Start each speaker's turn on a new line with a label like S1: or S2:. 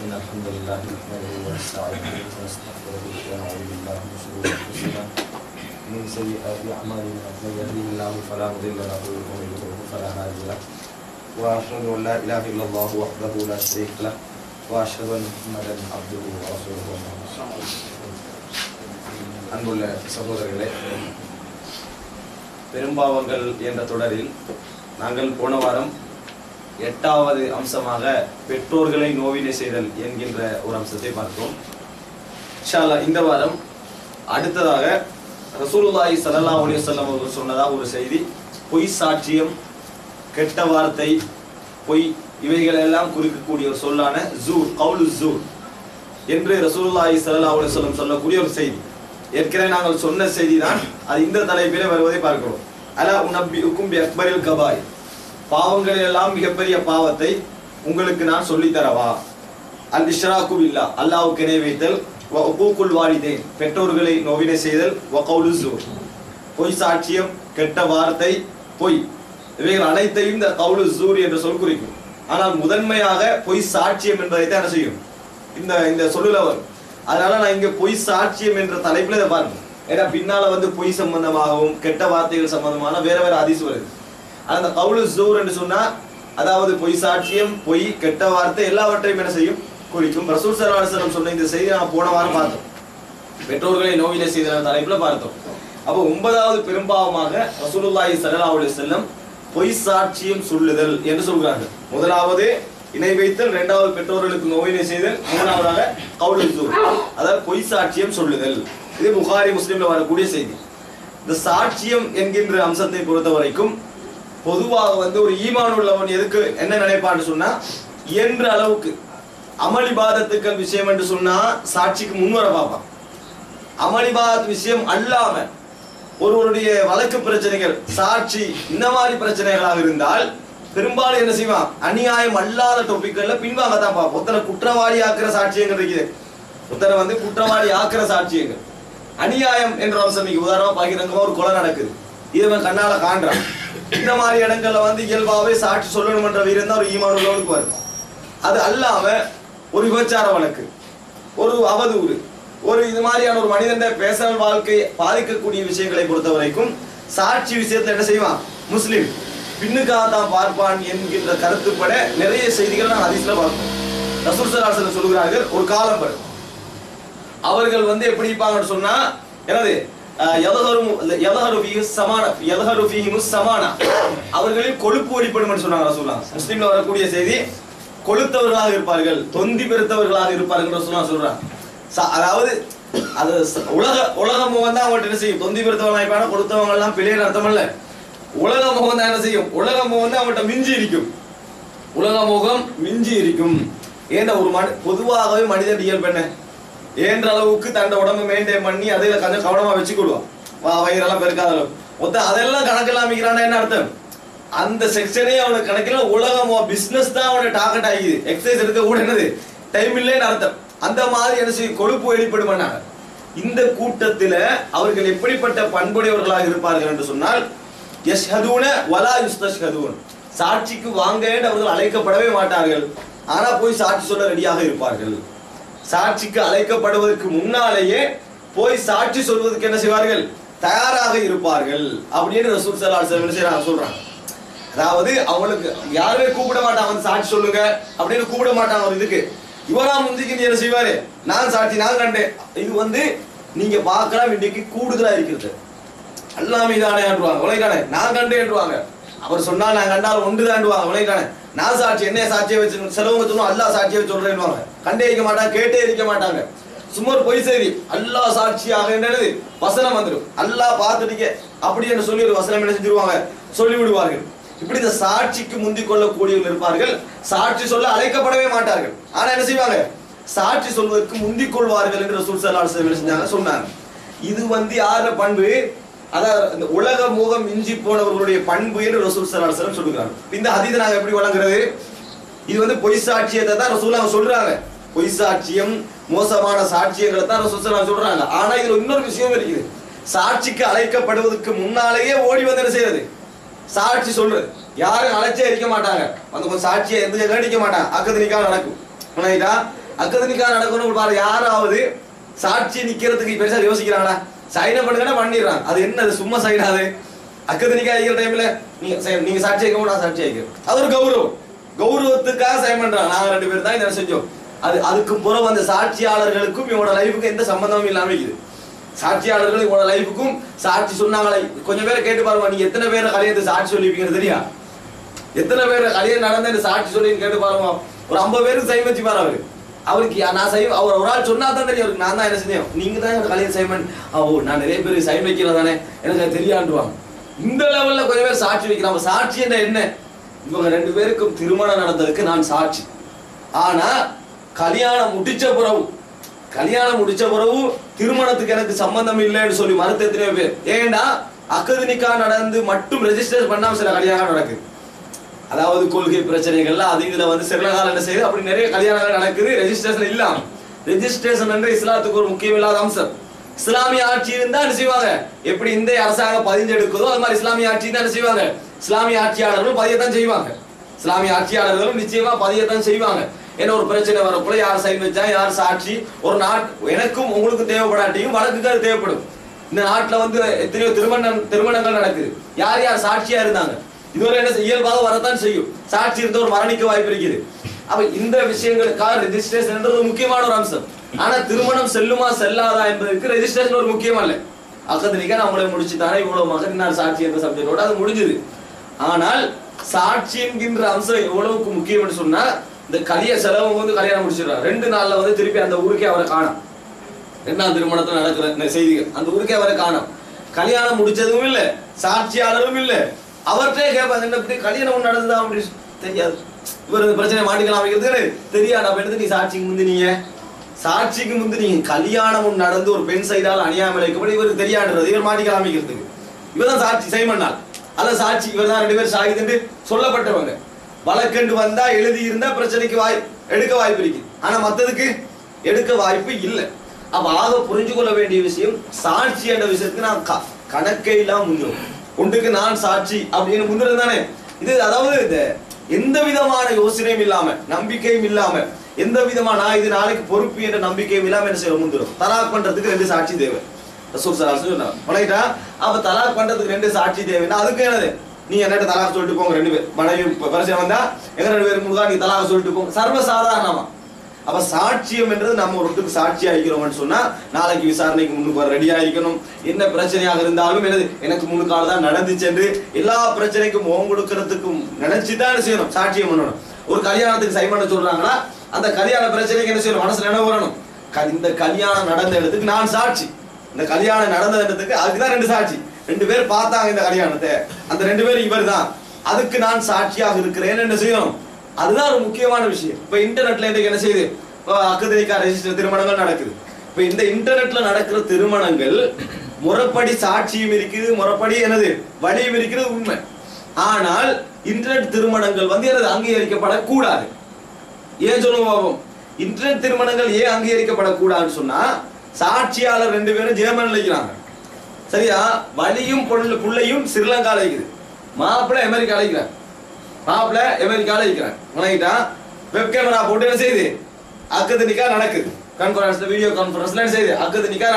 S1: إن الحمد لله نحمده ونستعينه ونستغفره ونعوذ بالله من شرور أنفسنا ومن سيئات أعمالنا من يهده الله فلا مضل له ومن يضلل فلا هادي له وأشهد أن لا إله إلا الله وحده لا شريك له وأشهد أن محمدا عبده ورسوله அன்புள்ள சகோதரர்களே, பெரும்பாவங்கள் என்ற தொடரில் நாங்கள் போன வாரம் 8வது அம்சமாக பெற்றோர்களை நோவினை செய்தல் என்கின்ற ஒரு அம்சத்தை பார்த்தோம். இன்ஷா அல்லாஹ் இந்த வாரம் அடுத்ததாக ரசூலுல்லாஹி ஸல்லல்லாஹு அலைஹி வஸல்லம் அவர்கள் சொன்னதாக ஒரு செய்தி, பொய் சாட்சியம், கெட்ட வார்த்தை, பொய், இவைகளெல்லாம் குறிக்கக்கூடிய ஒரு சொல்லான ஜூர், கவுலு ஜூர் என்று ரசூலுல்லாஹி ஸல்லல்லாஹு அலைஹி வஸல்லம் சொல்லக்கூடிய ஒரு செய்தி. ஏற்கனவே நாங்கள் சொன்ன செய்தி தான் அது இந்த தலைப்பிலே வருவதை பார்க்கிறோம். அலா உனப்பிஉக்கும் பிஅக்பரில் கபாயிர், பாவங்களில் எல்லாம் மிகப்பெரிய பாவத்தை உங்களுக்கு நான் சொல்லித் தரவா? அல் இஷ்ராக்கு பில்லாஹ், அல்லாஹ்வுக்கு இணை வைத்தல், வ உகூகுல் வாலிதைன், பெற்றோர்களை நோவினை செய்தல், வ கவுலு ஸூர், பொய் சாட்சியம், கெட்ட வார்த்தை, பொய், இவைகள் அனைத்தையும் இந்த கவுலு ஸூர் என்ற சொல் குறிக்கும். ஆனால் முதன்மையாக பொய் சாட்சியம் என்பதை தான் என்ன செய்யும் இந்த சொல்லுல வரும். அதனால நான் இங்க பொய் சாட்சியம் என்ற தலைப்புல இதை பாருங்க. ஏன்னா பின்னால பொய் சம்பந்தமாகவும் கெட்ட வார்த்தைகள் சம்பந்தமான வேற வேற ஹதீஸ் வருது. அந்த கவுலு ஸூர் என்று சொன்னா அதாவது பொய் சாட்சியம், பொய், கெட்ட வார்த்தை எல்லாவற்றையும் என்ன செய்யும், குறிக்கும். ரசூல் ஸல்லல்லாஹு அலைஹி வஸல்லம் சொன்ன இந்த செய்தி நான் போன வாரம் பார்த்தோம், பெற்றோர்களை நோவினை செய்த தலைப்புல பார்த்தோம். அப்போ 9வது பெரும்பாவமாக ரசூலுல்லாஹி ஸல்லல்லாஹு அலைஹி வஸல்லம் பொய் சாட்சியம் சொல்லுதல் என்று சொல்கிறார்கள். முதலாவது இணை வைத்தல், 2வது பெற்றோர்களுக்கு நோவினை செய்தல், 3வதாக கவுலு ஸூர், அதாவது பொய் சாட்சியம் சொல்லுதல். இது புகாரி முஸ்லிம்ல வரக்கூடிய செய்தி. இந்த சாட்சியம் என்கின்ற அம்சத்தை பொறுத்த வரைக்கும் பொதுவாக ஒரு ஈமான் உள்ளவன் எதுக்கு என்ன நினைப்பான்னு சொன்னா, இயன்ற அளவுக்கு அமளிபாதத்துக்கள் விஷயம் என்று சொன்னா சாட்சிக்கு முன்வர பார்ப்பான். அமளிபாத் விஷயம் அல்லாம ஒருவருடைய வழக்கு பிரச்சனைகள், சாட்சி, இந்த மாதிரி பிரச்சனைகளாக இருந்தால் பெரும்பாலும் என்ன செய்வான், அநியாயம் அல்லாத டொபிக்கல்ல பின்வாங்கத்தான் பார்ப்போம். ஒருத்தனை குற்றவாளி ஆக்குற சாட்சியங்கள் இருக்குது, ஒருத்தனை குற்றவாளி ஆக்குற சாட்சியங்கள். அநியாயம் என்ற அம்சம் நீங்க உதாரணமா பகிரங்கமா ஒரு கொலை நடக்குது, இவன் கண்ணால காண்றான். இந்த மாதிரி இடங்கள்ல இயல்பாவே சாட்சி சொல்லணும் என்ற வீரம் தான் ஒரு ஈமான் உள்ளவனுக்கு வரும். அது அல்லாம ஒரு விபச்சார வழக்கு, ஒரு அவதூறு, ஒரு இது மாதிரியான ஒரு மனிதன் பேசல் வாழ்க்கையை பாதிக்கக்கூடிய விஷயங்களை பொறுத்த வரைக்கும் சாட்சி விஷயத்தை என்ன செய்வான், முஸ்லிம் பின்னுக்காக தான் பார்ப்பான் என்கின்ற கருத்துப்பட நிறைய செய்திகளை நான் ஹதீஸ்ல பார்ப்போம். ரசூல் ஸல்லல்லாஹு அலைஹி வஸல்லம் சொல்கிறார்கள், ஒரு காலம் வரும் அவர்கள் எப்படி இருப்பாங்கன்னு சொன்னா, என்னது அவர்களில் கொழுப்பு வெளிப்படும் என்று சொன்னாங்க ரசூலுல்லாஹ். முஸ்லிம்ல வரக்கூடிய செய்தி, கொழுத்தவர்களாக இருப்பார்கள், தொந்தி பெருத்தவர்களாக இருப்பார்கள் சொல்றாங்க. அதாவது அது உலக முகம் தான் அவங்கள்ட்ட என்ன செய்யும், தொந்தி பெருத்தவர்களாக இருப்பாங்க. கொடுத்தவங்க எல்லாம் பிள்ளைன்னு அர்த்தம் இல்ல, உலக முகம் தான் என்ன செய்யும், உலக முகம் தான் அவங்கள்ட்ட மிஞ்சி இருக்கும், உலக முகம் மிஞ்சி இருக்கும். ஏன்னா ஒரு பொதுவாகவே மனிதன் இயல்பு என்ன, ஏன்ற அளவுக்கு தன்னோட உடம்பு மெயின்டைன் பண்ணி அதை கொஞ்சம் கவனமா வச்சுக்கொள்வான். வயிறெல்லாம் பெருக்காத அளவு மொத்தம் அதெல்லாம் கணக்கெல்லாம் அமைக்கிறான். என்ன அர்த்தம், அந்த செக்ஷனே அவனுக்கு கணக்கில் உலகம் பிசினஸ் தான் அவனுக்கு டார்கெட் ஆகிது, எக்ஸசைஸ் எடுக்க கூட என்னது டைம் இல்லைன்னு அர்த்தம். அந்த மாதிரி என்ன செய்யும், கொழுப்பு வெளிப்படுமானாங்க. இந்த கூட்டத்துல அவர்கள் எப்படிப்பட்ட பண்புடையவர்களாக இருப்பார்கள் என்று சொன்னால், யஷ்ஹதூன வலா யுஸ்தஷ்ஹதூன், சாட்சிக்கு வாங்க அவர்கள் அழைக்கப்படவே மாட்டார்கள், ஆனா போய் சாட்சி சொல்ல ரெடியாக இருப்பார்கள். சாட்சிக்கு அழைக்கப்படுவதற்கு முன்னாலேயே போய் சாட்சி சொல்வதற்கு என்ன செய்வார்கள், தயாராக இருப்பார்கள் அப்படின்னு ரசூல் ஸல்லல்லாஹு அலைஹி வஸல்லம் சொல்றாங்க. அதாவது அவங்களுக்கு யாருமே கூப்பிட மாட்டாங்க, சாட்சி சொல்லுங்க அப்படின்னு கூப்பிட மாட்டாங்க. இதுக்கு இவரா முந்திக்கு நீ என்ன செய்வாரு, நான் சாட்சி, நான் கண்டேன். இது நீங்க பார்க்கலாம், இன்னைக்கு கூடுதலா இருக்கிறது. எல்லாமே இதானே ஆண்டுவாங்க, உலகானே நான் கண்டேன்டுவாங்க. அவர் சொன்னா நான் கண்டாலும் ஒன்றுதாண்டுவாங்க, உலகானே நான் சாட்சி, என்ன சாட்சியை வச்சு செலவங்க சொல்லுவோம், அல்லா சாட்சியை வச்சு சொல்றேன்னுவாங்க. கண்டே இருக்க மாட்டாங்க, கேட்டே இருக்க மாட்டாங்க. சும்மா ஒரு பொய் செய்தி, அல்லா சாட்சியாக என்னது வசனம் வந்துடும், அல்லா பார்த்துட்டீங்க அப்படி என்று சொல்லி ஒரு வசனம் என்ன செஞ்சிருவாங்க, சொல்லி விடுவார்கள். இப்படி இந்த சாட்சிக்கு முந்திக் கொள்ளக்கூடியவர்கள் இருப்பார்கள். சாட்சி சொல்ல அழைக்கப்படவே மாட்டார்கள், ஆனா என்ன செய்வாங்க, சாட்சி சொல்வதற்கு முந்திக் கொள்வார்கள் என்று ரசூல் ஸல்லல்லாஹு அலைஹி வஸல்லம் சொன்னாங்க. இது யார பண்பு, அதாவது இந்த உலக முகம் மிஞ்சி போனவர்களுடைய பண்பு என்று ரசூல் ஸல்லல்லாஹு அலைஹி வஸல்லம் சொல்லுகிறாங்க. இந்த ஹதீஸ் நாங்க எப்படி வழங்குறது, இது பொய் சாட்சியத்தை தான் ரசூலுல்லாஹ் சொல்றாங்க. பொய் சாட்சியம், மோசமான சாட்சியங்களை தான் ரசூல் ஸல்லல்லாஹு அலைஹி வஸல்லம் சொல்றாங்க. ஆனா இதுல இன்னொரு விஷயம் இருக்குது, சாட்சிக்கு அழைக்கப்படுவதற்கு முன்னாலேயே ஓடி வந்து என்ன செய்யறது, சாட்சி சொல்றது. யாரும் அழைச்சே இருக்க மாட்டாங்க, கொஞ்சம் சாட்சியை எந்த கேட்க மாட்டாங்க, அக்கத்து நிக்காம நடக்கும். அக்கது நிக்கா நடக்கணும் பாரு, யாராவது சாட்சி நிக்கிறதுக்கு பெருசா யோசிக்கிறாங்களா? சைனை பண்ணுங்கன்னா பண்ணிடுறாங்க. அது என்ன, அது சும்மா சைனாது. அக்கது நிக்கா இருக்கிற டைம்ல நீங்க சாட்சி வைக்கவும் நான் சாட்சி வைக்கிறேன், அது ஒரு கௌரவம். கௌரவத்துக்காக சைன் பண்றாங்க. நாங்க 2 பேர் தான் இதை செஞ்சோம். அதுக்கு புறம் அந்த சாட்சியாளர்களுக்கும் இவனோட லைஃபுக்கும் எந்த சம்பந்தமும் இல்லாம இருக்குது. சாட்சியாளர்கள் இவனோட லைஃபுக்கும் சாட்சி சொன்னாங்களே, கொஞ்சம் பேரை கேட்டு பாருங்க, நீங்க எத்தனை பேரை கல்யாணத்தை சாட்சி சொல்லிப்பீங்க தெரியா? எத்தனை பேர் கல்யாணம் நடந்த சாட்சி சொல்லி கேட்டு பாருங்க. ஒரு 50 பேருக்கு சைன் வச்சு பாரு. அவருக்கு நான் சைன், அவர் ஒரு ஆள் சொன்னா தான் தெரியும் அவருக்கு. நான் தான் என்ன செஞ்சேன், நீங்க தான் என்னோட கல்யாணம் சைன் ஓ நான் நிறைய பேருக்கு சைன் வைக்கிறேன் தானே, எனக்கு தெரியாண்டுவாங்க. இந்த லெவல்ல கொஞ்சம் பேர் சாட்சி வைக்கிறாங்க. சாட்சி என்ன? இவங்க 2 பேருக்கும் திருமணம் நடந்ததுக்கு நான் சாட்சி. ஆனா கல்யாணம் முடிச்ச பிறகு திருமணத்துக்கு எனக்கு சம்பந்தம் இல்லைன்னு சொல்லி மறுத்த எத்தனையோ பேர். ஏன்னா அக்கது நிக்கா நடந்து மட்டும் ரெஜிஸ்டர் பண்ணாம சில கல்யாணம் நடக்குது. அதாவது கொள்கை பிரச்சனைகள்ல அது இதுல வந்து சிறகால என்ன செய்யுது, அப்படி நிறைய கல்யாணங்கள் நடக்குது ரெஜிஸ்ட்ரேஷன் இல்லாம. ரெஜிஸ்ட்ரேஷன் என்ற இஸ்லாத்துக்கு ஒரு முக்கியம் இல்லாத அம்சம். இஸ்லாமிய ஆட்சி இருந்தா என்ன செய்வாங்க, எப்படி இந்த அரசாங்கம் பதிஞ்செடுக்குதோ அது மாதிரி இஸ்லாமிய ஆட்சி தான் என்ன செய்வாங்க, இஸ்லாமிய ஆட்சியாளர்களும் பதியத்தான் செய்வாங்க. இஸ்லாமிய ஆட்சியாளர்களும் நிச்சயமா பதியத்தான் செய்வாங்க. ஏன்னா ஒரு பிரச்சனை வரக்குள்ள யார் சைன் வச்சா, யார் சாட்சி, ஒரு எனக்கும் உங்களுக்கும் தேவைப்படாட்டியும் வழக்குக்கு அது தேவைப்படும். இந்த நாட்டுல வந்து எத்தனையோ திருமணங்கள் நடக்குது. யார் யார் சாட்சியா இருந்தாங்க, இதுவரை என்ன இயல்பாக வரத்தான் செய்யும். சாட்சி இருந்த ஒரு மரணிக்க வாய்ப்பு இருக்குது. அப்ப இந்த விஷயங்களுக்காக ரெஜிஸ்ட்ரேஷன் ஒரு முக்கியமான ஒரு அம்சம். ஆனா திருமணம் செல்லுமா செல்லாதா என்பதற்கு ரெஜிஸ்ட்ரேஷன் ஒரு முக்கியம் அல்ல. அக்கது நிக்கா நம்மளே முடிச்சுட்டானே, இவ்வளவு மகன் சாட்சி என்ற சப்ஜெக்டோட அது முடிஞ்சது. ஆனால் சாட்சி என்கின்ற அம்சம் எவ்வளவுக்கு முக்கியம் சொன்னா, இந்த செலவு வந்து கல்யாணம் முடிச்சிடுறாரு, 2 நாள்ல வந்து திருப்பி அந்த ஊருக்கே அவரை காணும். 2ஆம் திருமணத்துல நடக்கிற செய்திகள் அந்த ஊருக்கே அவரை காணும். கல்யாணம் முடிச்சதும் இல்ல, சாட்சியாளரும் இல்ல. அவர்கிட்டே கேட்பாங்க, என்ன கல்யாணம் நடந்ததா அப்படின்னு தெரியாது. இவர் இந்த பிரச்சனை மாட்டிக்கலாம் வைக்கிறது தெரியாது. அப்ப எடுத்து நீ சாட்சிக்கு முந்தினீங்க கல்யாணம் நடந்து ஒரு பெண் சைடால் அநியாயம் வைக்கப்படி இவருக்கு தெரியாதுன்றது, இவர் மாட்டிக்கலாம் வைக்கிறதுக்கு இவர் தான் சாட்சி சைன் பண்ணால். அல்ல சாட்சி இவர் தான் 2 பேர் ஷாஹித் என்று சொல்லப்பட்டவங்க. வழக்கெண்டு வந்தா எழுதி இருந்தா பிரச்சனைக்கு எடுக்க வாய்ப்பு இருக்கு. ஆனா மத்ததுக்கு எடுக்க வாய்ப்பு இல்லை. அப்ப ஆக புரிஞ்சு கொள்ள வேண்டிய விஷயம், சாட்சி என்ற விஷயத்துக்கு நான் கணக்கே இல்லாம முன்னும் ஒன்றுக்கு நான் சாட்சி அப்படின்னு முன்னுறது தானே இது. அதாவது இந்த எந்த விதமான யோசனையும் இல்லாம, நம்பிக்கையும் இல்லாம, எந்த விதமான நான் இது நாளைக்கு பொறுப்பு என்ற நம்பிக்கையும் இல்லாம என்ன செய்ய முந்துரும். தலாக் பண்றதுக்கு 2 சாட்சி தேவை. அப்ப தலாக் பண்றதுக்கு 2 சாட்சி தேவைன்னா அதுக்கு என்னது, நீ என்னட்ட தலாக் சொல்லிட்டு போங்க, 2 பேர் மனைவி பிரச்சனை வந்தா எங்க 2 பேருக்கு முழுக்கா நீ தலாக் சொல்லிட்டு போங்க, சர்வசாதாரணமா. அப்ப சாட்சியம் என்றது நம்ம ஒருத்துக்கு சாட்சி ஆகிக்கிறோம்னு சொன்னா நாளைக்கு விசாரணைக்கு முன்னுக்கு வர ரெடியா இருக்கணும். என்ன பிரச்சனையாக இருந்தாலும் எனக்கு முன்னுக்கால தான் நடந்துச்சு என்று எல்லா பிரச்சனைக்கும் முகம் கொடுக்கறதுக்கும் நினைச்சுதான் செய்யணும், சாட்சியம் பண்ணணும். ஒரு கல்யாணத்துக்கு சைன் பண்ண சொல்றாங்கன்னா அந்த கல்யாண பிரச்சனைக்கு என்ன செய்யணும், மனசுல என்ன வரணும், இந்த கல்யாணம் நடந்த இடத்துக்கு நான் சாட்சி, இந்த கல்யாணம் நடந்த இடத்துக்கு அதுக்குதான் 2 சாட்சி. 2 பேர் பார்த்தாங்க இந்த கல்யாணத்தை, அந்த 2 பேர் இவர் தான், அதுக்கு நான் சாட்சியாக இருக்கிறேன் என்ன செய்யணும். அதுதான் ஒரு முக்கியமான விஷயம். இப்ப இன்டர்நெட்ல என்ன செய்யுது, அக்கது நிக்கா ரெஜிஸ்டர் திருமணங்கள் நடக்குது. இப்ப இந்த இன்டர்நெட்ல நடக்கிற திருமணங்கள் முறைப்படி சாட்சியும் இருக்குது, முறைப்படி வழியும் இருக்கிறது உண்மை. ஆனால் இன்டர்நெட் திருமணங்கள் அங்கீகரிக்கப்படக்கூடாது. ஏன் சொல்லுவோம், இன்டர்நெட் திருமணங்கள் ஏன் அங்கீகரிக்கப்படக்கூடாதுன்னு சொன்னா, சாட்சியாளர் 2 பேரும் ஜெர்மன்ல இருக்கிறாங்க, சரியா, வலியும் புள்ளையும் ஸ்ரீலங்கால இருக்குது, மாப்பிள்ளை அமெரிக்கால இருக்கிறார், மாப்பிள்ளை அமெரிக்கால இருக்கிறார். வெப் கேமரா போட்டு என்ன செய்யுது, அக்கது நிக்கா நடக்குது, கான்ஃபரன்ஸ்ல வீடியோ கான்ஃபரன்ஸ்ல என்ன செய்யுது, அக்கது நிக்கா